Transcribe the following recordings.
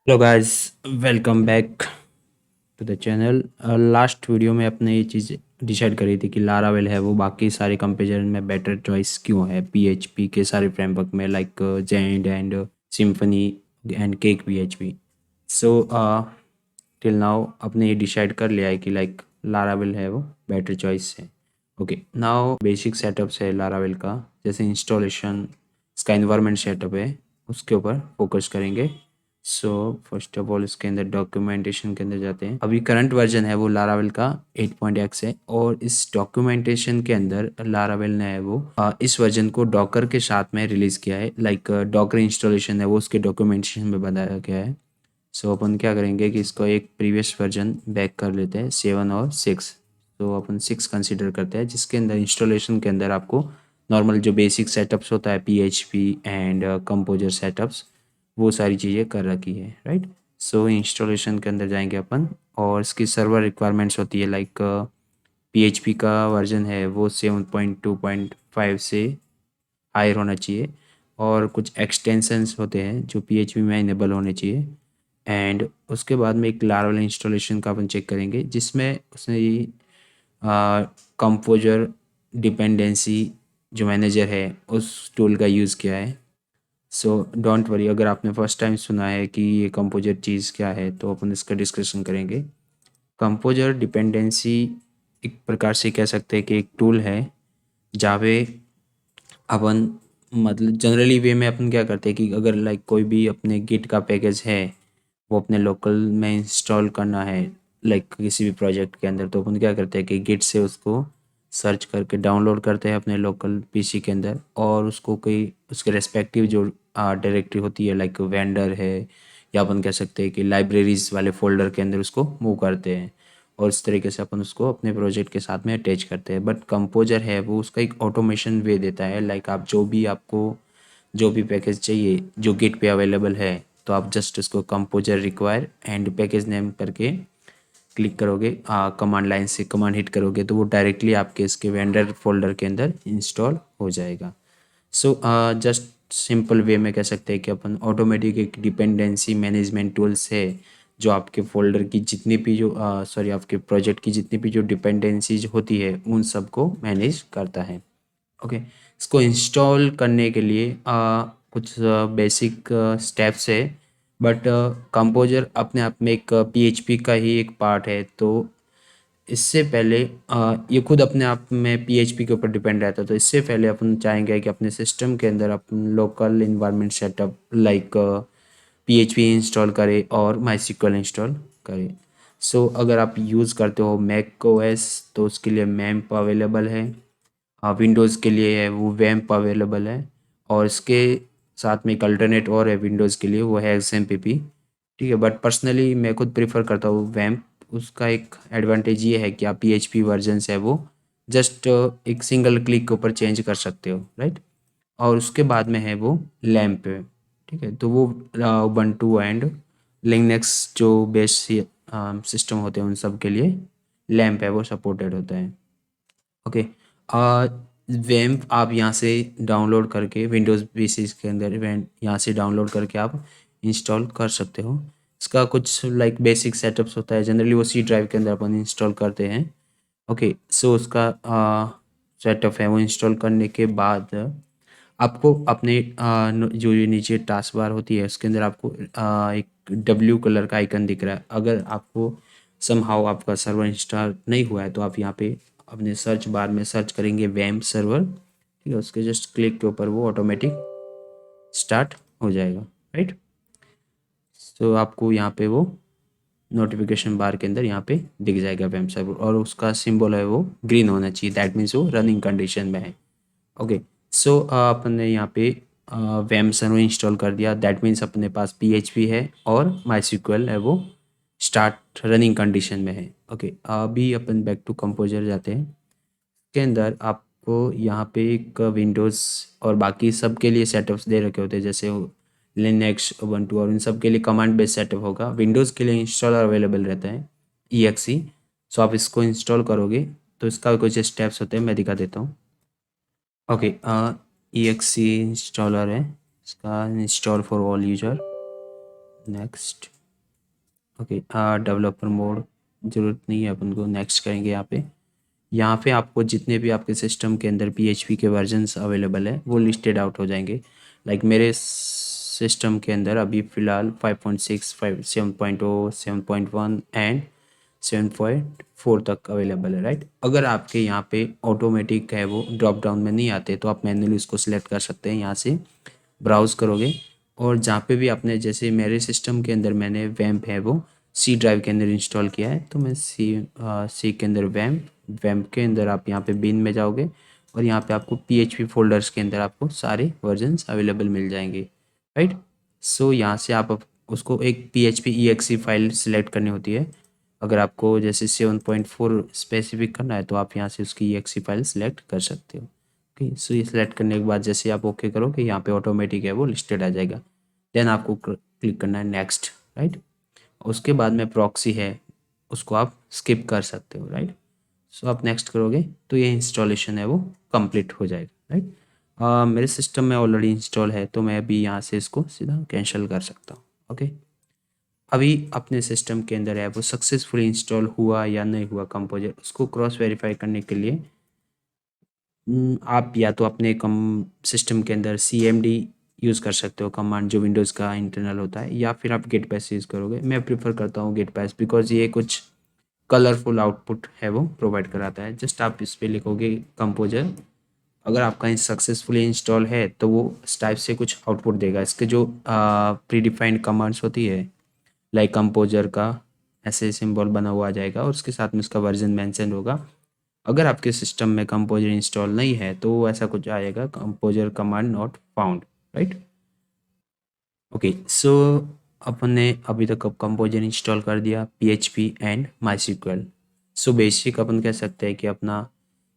Hello guys, welcome back to the channel. Last video में अपने ये चीज़ डिसाइड करी थी कि लारावेल है वो बाकी सारे कंपेरिजन में बेटर चॉइस क्यों है पीएचपी के सारे फ्रेमवर्क में, like gen and symphony and cake PHP. So till now आपने ये डिसाइड कर लिया है कि लाइक लारावेल है वो बेटर चॉइस है। ओके, नाउ बेसिक सेटअप्स है लारावेल का, जैसे इंस्टॉलेशन, इसका इन्वायरमेंट सेटअप है, उसके ऊपर फोकस करेंगे। सो फर्स्ट ऑफ ऑल इसके अंदर डॉक्यूमेंटेशन के अंदर जाते हैं। अभी करंट वर्जन है वो लारावेल का 8.x है, और इस डॉक्यूमेंटेशन के अंदर लारावेल ने है वो इस वर्जन को डॉकर के साथ में रिलीज किया है। लाइक डॉकर इंस्टॉलेशन है वो उसके डॉक्यूमेंटेशन में बताया गया है। सो अपन क्या करेंगे कि इसको एक प्रीवियस वर्जन बैक कर लेते हैं, 7 और 6। तो अपन 6 कंसिडर करते हैं, जिसके अंदर इंस्टॉलेशन के अंदर आपको नॉर्मल जो बेसिक सेटअप्स होता है पीएचपी एंड कंपोजर सेटअप्स, वो सारी चीज़ें कर रखी है, राइट। सो इंस्टॉलेशन के अंदर जाएंगे अपन, और इसकी सर्वर रिक्वायरमेंट्स होती है, लाइक पीएचपी का वर्जन है वो 7.2.5 से हायर होना चाहिए, और कुछ एक्सटेंशंस होते हैं जो पीएचपी में इनेबल होने चाहिए। एंड उसके बाद में एक लारावेल इंस्टॉलेशन का अपन चेक करेंगे, जिसमें उसने कंपोजर डिपेंडेंसी जो मैनेजर है उस टूल का यूज़ किया है। सो डोंट वरी, अगर आपने फर्स्ट टाइम सुना है कि ये कंपोजर चीज़ क्या है तो अपन इसका डिस्कशन करेंगे। कंपोजर डिपेंडेंसी एक प्रकार से कह सकते हैं कि एक टूल है जहाँ पे अपन, मतलब जनरली वे में अपन क्या करते हैं कि अगर लाइक कोई भी अपने गिट का पैकेज है वो अपने लोकल में इंस्टॉल करना है, लाइक किसी भी प्रोजेक्ट के अंदर, तो अपन क्या करते हैं कि गिट से उसको सर्च करके डाउनलोड करते हैं अपने लोकल पीसी के अंदर, और उसको कोई उसके रेस्पेक्टिव जो डायरेक्टरी होती है, लाइक वेंडर है, या अपन कह सकते हैं कि लाइब्रेरीज वाले फोल्डर के अंदर उसको मूव करते हैं, और इस तरीके से अपन उसको अपने प्रोजेक्ट के साथ में अटैच करते हैं। बट कंपोजर है वो उसका एक ऑटोमेशन वे देता है, लाइक आप जो भी आपको जो भी पैकेज चाहिए जो गिट पे अवेलेबल है, तो आप जस्ट उसको composer require and package name करके क्लिक करोगे, कमांड लाइन से कमांड हिट करोगे, तो वो डायरेक्टली आपके इसके वेंडर फोल्डर के अंदर इंस्टॉल हो जाएगा। सो जस्ट सिंपल वे में कह सकते हैं कि अपन ऑटोमेटिक एक डिपेंडेंसी मैनेजमेंट टूल्स है जो आपके फोल्डर की जितनी भी जो सॉरी आपके प्रोजेक्ट की जितनी भी जो डिपेंडेंसीज होती है उन सबको मैनेज करता है। ओके, इसको इंस्टॉल करने के लिए कुछ बेसिक स्टेप्स है, बट कंपोजर अपने आप में एक पीएचपी का ही एक पार्ट है। तो इससे पहले ये खुद अपने आप में पीएचपी के ऊपर डिपेंड रहता है, तो इससे पहले अपन चाहेंगे कि अपने सिस्टम के अंदर अपन local environment setup like PHP install करें और माईस्क्ल इंस्टॉल करें। सो अगर आप यूज़ करते हो मैक ओएस तो उसके लिए मैम्प अवेलेबल है, विंडोज़ के लिए है वो वैम्प अवेलेबल है, और इसके साथ में एक अल्टरनेट और है विंडोज़ के लिए, वो है XMPP। ठीक है, बट पर्सनली मैं खुद प्रेफर करता हूँ वैम्प। उसका एक एडवांटेज ये है कि आप पीएचपी वर्जन्स है वो जस्ट एक सिंगल क्लिक के ऊपर चेंज कर सकते हो, राइट। और उसके बाद में है वो लैम्प है। ठीक है, तो वो उबंटू एंड लिनक्स जो बेस सिस्टम होते हैं उन सब के लिए लैम्प है वो सपोर्टेड होता है। ओके, वैम्प आप यहाँ से डाउनलोड करके विंडोज़ पीसी के अंदर वैम्प यहाँ से डाउनलोड करके आप इंस्टॉल कर सकते हो। इसका कुछ लाइक बेसिक सेटअप्स होता है, जनरली वो सी ड्राइव के अंदर अपन इंस्टॉल करते हैं। ओके, सो उसका सेटअप है वो इंस्टॉल करने के बाद आपको अपने जो ये नीचे टास्क बार होती है उसके अंदर आपको एक डब्ल्यू कलर का आइकन दिख रहा है। अगर आपको समहाउ आपका सर्वर इंस्टॉल नहीं हुआ है तो आप यहाँ पे अपने सर्च बार में सर्च करेंगे वैम्प सर्वर, ठीक है, उसके जस्ट क्लिक के ऊपर वो ऑटोमेटिक स्टार्ट हो जाएगा, राइट। तो आपको यहाँ पे वो नोटिफिकेशन बार के अंदर यहाँ पे दिख जाएगा वैम्प सर्वर, और उसका सिंबल है वो ग्रीन होना चाहिए, दैट मीन्स वो रनिंग कंडीशन में है। ओके, सो अपन ने यहाँ पे वैम सर्वर इंस्टॉल कर दिया, दैट मीन्स अपने पास पीएचपी है और माईस्क्ल है वो स्टार्ट रनिंग कंडीशन में है। ओके, अभी अपन बैक टू कंपोजर जाते हैं। के अंदर आपको यहाँ पे एक विंडोज़ और बाकी सब के लिए सेटअप्स दे रखे होते हैं, जैसे लिनक्स उबंटू और इन सब के लिए कमांड बेस्ड सेटअप होगा। विंडोज़ के लिए इंस्टॉलर अवेलेबल रहता है EXE। सो आप इसको इंस्टॉल करोगे तो इसका कुछ स्टेप्स होते हैं, मैं दिखा देता हूँ। ओके, EXE इंस्टॉलर है, इसका install for all user. Next. Okay, developer mode ज़रूरत नहीं है अपन को, नेक्स्ट करेंगे। यहाँ पे आपको जितने भी आपके सिस्टम के अंदर पीएचपी के वर्जन्स अवेलेबल है वो लिस्टेड आउट हो जाएंगे। लाइक मेरे सिस्टम के अंदर अभी फ़िलहाल 5.6, 7.0, 7.1 एंड 7.4 तक अवेलेबल है, राइट। अगर आपके यहाँ पे ऑटोमेटिक है वो ड्रॉप डाउन में नहीं आते तो आप मैन्युअली उसको सिलेक्ट कर सकते हैं। यहाँ से ब्राउज़ करोगे और जहाँ पे भी आपने, जैसे मेरे सिस्टम के अंदर मैंने वैम्प है वो सी ड्राइव के अंदर इंस्टॉल किया है, तो मैं सी के अंदर वैम्प के अंदर आप यहाँ पे बिन में जाओगे और यहाँ पे आपको पीएचपी फोल्डर्स के अंदर आपको सारे वर्जन्स अवेलेबल मिल जाएंगे, राइट। सो यहाँ से आप उसको एक पीएचपी ईएक्सी फाइल सिलेक्ट करनी होती है। अगर आपको जैसे 7.4 स्पेसिफिक करना है तो आप यहाँ से उसकी ईएक्सी फाइल सेलेक्ट कर सकते हो। ओके, सो ये सिलेक्ट करने के बाद जैसे आप ओके करोगे यहाँ पे ऑटोमेटिक है वो लिस्टेड आ जाएगा। देन आपको क्लिक करना है नेक्स्ट, राइट। उसके बाद में प्रॉक्सी है उसको आप स्किप कर सकते हो, राइट। सो आप नेक्स्ट करोगे तो ये इंस्टॉलेशन है वो कंप्लीट हो जाएगा, राइट। मेरे सिस्टम में ऑलरेडी इंस्टॉल है तो मैं अभी यहाँ से इसको सीधा कैंसिल कर सकता हूँ। ओके, अभी अपने सिस्टम के अंदर है वो सक्सेसफुली इंस्टॉल हुआ या नहीं हुआ कंपोजर, उसको क्रॉस वेरीफाई करने के लिए आप या तो अपने कम सिस्टम के अंदर CMD यूज़ कर सकते हो, कमांड जो विंडोज़ का इंटरनल होता है, या फिर आप गेट पैस यूज़ करोगे। मैं प्रेफर करता हूँ गेट पैस बिकॉज ये कुछ कलरफुल आउटपुट है वो प्रोवाइड कराता है। जस्ट आप इस पर लिखोगे कंपोजर, अगर आपका सक्सेसफुली इंस्टॉल है तो वो इस टाइप से कुछ आउटपुट देगा। इसके जो प्री डिफाइंड कमांड्स होती है लाइक कंपोजर का ऐसे सिंबल बना हुआ आ जाएगा और उसके साथ में उसका वर्जन मेंशन होगा। अगर आपके सिस्टम में कंपोजर इंस्टॉल नहीं है तो ऐसा कुछ आएगा, composer command not found, right. Okay, so अपन ने अभी तक कंपोजर इंस्टॉल कर दिया, PHP and MySQL. So basic अपन कह सकते हैं कि अपना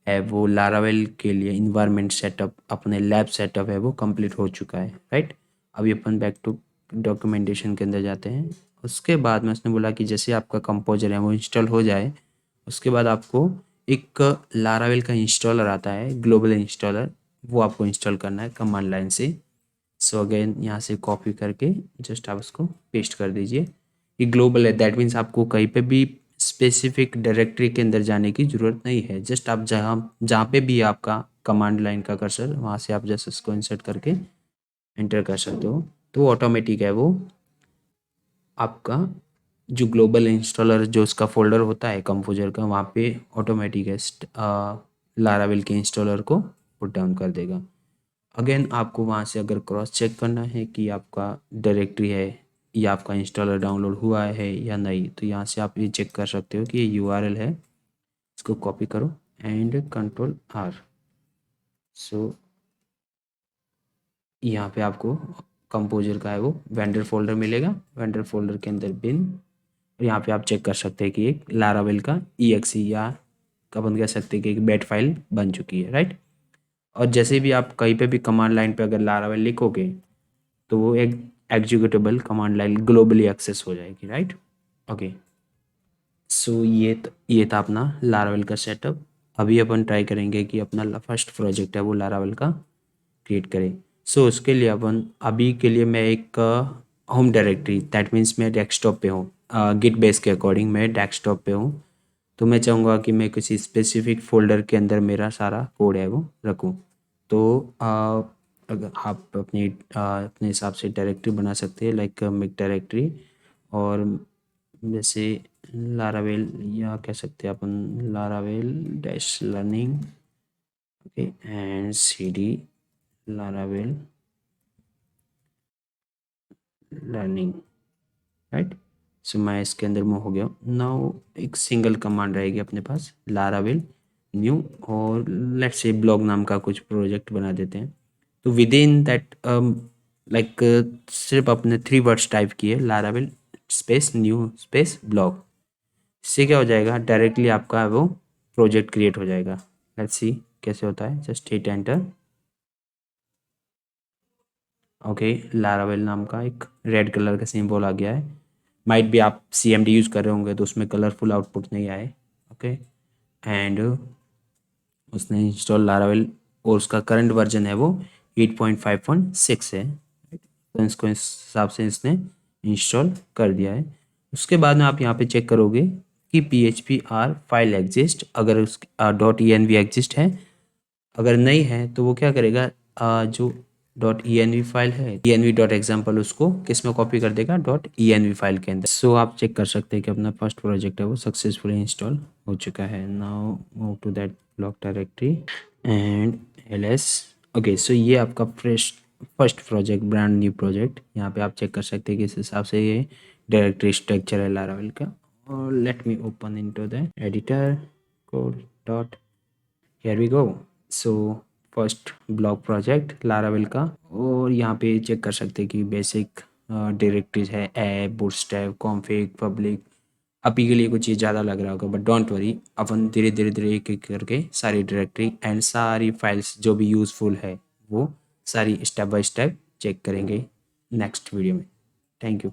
है वो लारावेल के लिए इन्वायरमेंट सेटअप, अपने लैब सेटअप है वो कंप्लीट हो चुका है, राइट। अभी अपन बैक टू डॉक्यूमेंटेशन के अंदर जाते हैं। उसके बाद में उसने बोला कि जैसे आपका कंपोजर है वो इंस्टॉल हो जाए उसके बाद आपको एक लारावेल का इंस्टॉलर आता है, ग्लोबल इंस्टॉलर, वो आपको इंस्टॉल करना है कमांड लाइन से। सो अगेन यहाँ से कॉपी करके जस्ट आप उसको पेस्ट कर दीजिए। ये ग्लोबल है, दैट मीन्स आपको कहीं पे भी स्पेसिफिक डायरेक्टरी के अंदर जाने की ज़रूरत नहीं है। जस्ट आप जहाँ जहाँ पे भी आपका कमांड लाइन का कर्सर, वहाँ से आप जस्ट उसको इंसर्ट करके एंटर कर सकते हो तो ऑटोमेटिक है वो आपका जो ग्लोबल इंस्टॉलर जो उसका फोल्डर होता है कंपोजर का, वहाँ पे ऑटोमेटिक है लारावेल के इंस्टॉलर को पुट डाउन कर देगा। अगेन आपको वहाँ से अगर क्रॉस चेक करना है कि आपका डायरेक्टरी है या आपका इंस्टॉलर डाउनलोड हुआ है या नहीं, तो यहाँ से आप ये चेक कर सकते हो कि ये URL है, इसको कॉपी करो एंड Ctrl+R। सो यहाँ पे आपको कंपोजर का है वो वेंडर फोल्डर मिलेगा, वेंडर फोल्डर के अंदर बिन, और यहाँ पे आप चेक कर सकते हैं कि एक लारावेल का EXE या अपन कह सकते हैं कि एक बैट फाइल बन चुकी है, राइट। और जैसे भी आप कहीं पे भी कमांड लाइन पे अगर लारावेल लिखोगे तो वो एक executable command line globally access हो जाएगी, राइट। ओके, सो ये था अपना लारावेल का सेटअप। अभी अपन ट्राई करेंगे कि अपना फर्स्ट प्रोजेक्ट है वो लारावेल का क्रिएट करें। सो उसके लिए अपन अभी के लिए मैं एक होम डायरेक्टरी, दैट मीन्स मैं डेस्कटॉप पे हूँ, गिट बेस के अकॉर्डिंग मैं डेस्कटॉप पे हूँ, तो मैं चाहूँगा कि मैं किसी स्पेसिफिक फ़ोल्डर के अंदर मेरा सारा कोड है वो रखूँ। तो अगर आप अपने हिसाब से डायरेक्टरी बना सकते हैं लाइक मिक डायरेक्टरी, और जैसे लारावेल या कह सकते हैं अपन Laravel dash learning, okay, and CD Laravel learning, right. So मैं इसके अंदर मूव हो गया हूँ। नाउ एक सिंगल कमांड रहेगी अपने पास, लारावेल न्यू, और लेट्स से ब्लॉग नाम का कुछ प्रोजेक्ट बना देते हैं। तो विद इन दैट लाइक सिर्फ अपने 3 वर्ड्स टाइप किए, Laravel space new space blog. इससे क्या हो जाएगा, डायरेक्टली आपका वो प्रोजेक्ट क्रिएट हो जाएगा। लेट्स सी कैसे होता है, just hit enter. Okay, Laravel नाम का एक रेड कलर का सिंबल आ गया है। माइट भी आप CMD यूज़ कर रहे होंगे तो उसमें कलरफुल आउटपुट नहीं आए। ओके, एंड उसने इंस्टॉल लारावेल और उसका करंट वर्जन है वो 8.5.6 है। तो इसको इस हिसाब से इसने इंस्टॉल कर दिया है। उसके बाद में आप यहाँ पे चेक करोगे कि phpr फाइल एग्जिस्ट, अगर उस .env एग्जिस्ट है, अगर नहीं है तो वो क्या करेगा, जो .env फाइल है env.example उसको किस में कॉपी कर देगा, .env फाइल के अंदर। सो आप चेक कर सकते हैं कि अपना फर्स्ट प्रोजेक्ट है वो सक्सेसफुली इंस्टॉल हो चुका है। Now move to that block directory and ls। Okay, so ये आपका first project, brand new project. यहाँ पे आप चेक कर सकते हैं कि इस हिसाब से ये डायरेक्टरी स्ट्रक्चर है लारावेल का। और let me open into the editor code dot, here we go. So first blog project Laravel का। और यहाँ पे चेक कर सकते हैं कि बेसिक डायरेक्टरीज है, ऐप, बूटस्ट्रैप, कॉन्फ़िग, पब्लिक। अभी के लिए कुछ चीज़ ज़्यादा लग रहा होगा, बट डोंट वरी, अपन धीरे धीरे धीरे एक एक करके सारी डायरेक्टरी एंड सारी फाइल्स जो भी यूज़फुल है वो सारी स्टेप बाय स्टेप चेक करेंगे नेक्स्ट वीडियो में। Thank you.